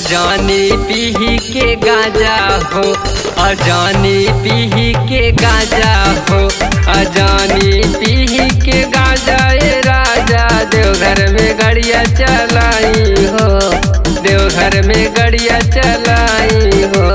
अजानी पीही के गाजा हो, अजानी पीही के गाजा हो, अजानी पीही के गाजा ए राजा। देवघर में गड़िया चलाई हो, देवघर में गड़िया चलाई हो।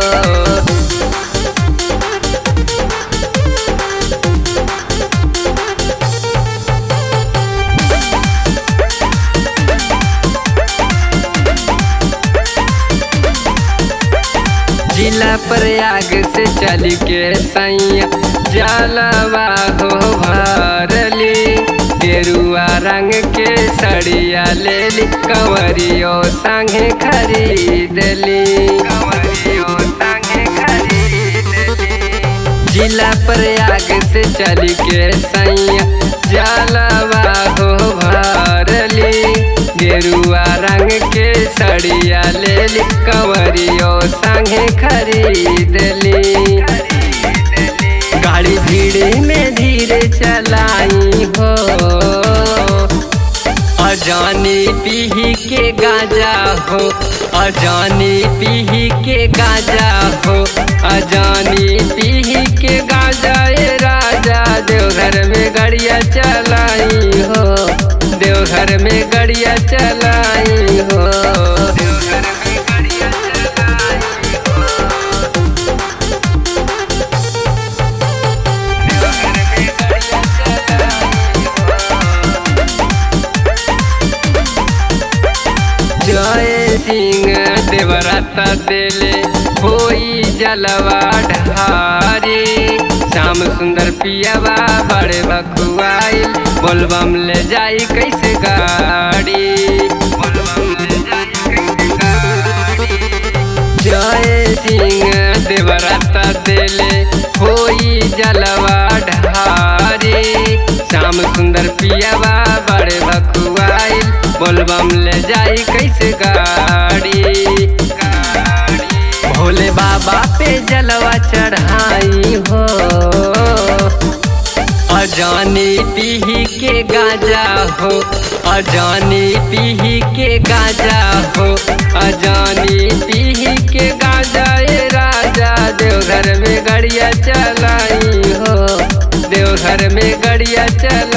जिला प्रयाग से चल के सैया जलवा हो भरली, गेरुआ रंग के सड़िया ले ली, कंवरियों संगे खरीदली, कंवरियों संगे खरीदली। जिला प्रयाग से चल के सैया जलवा हो भरली, गेरुआ रंग के सड़िया ले ली, कंवरियों संगे खरीदली। गाड़ी भीड़ में धीरे चलाई हो, अजानी पीही के गाजा हो, अजानी पीही के गाजा हो, अजानी पीही के गाजा ए राजा। देवघर में गड़िया चलाई हो, देवघर में गड़िया चलाई हो, देवघर में गड़िया चलाई हो, देवघर में गड़िया चलाई हो। जय सिंह देवराता देले होई जलवा ढारी, श्याम सुंदर पियावा बड़े बखुआई, बोलबम ले जाई कैसे गाड़ी, बोलबम ले जाई कैसे गाड़ी। जय सिंह देवराता देले होई जलवा ढारी, श्याम सुंदर पियावा बड़े बखुआई, बोलबम ले जाई कैसे गाड़ी। भोले बाबा पे जलवा चढ़ाई हो, अजानी पीही के गाजा हो, अजानी पीही के गाजा हो, अजानी पीही के गाजा ए राजा। देवघर में गड़िया चलाई हो, देवघर में गड़िया चलाई।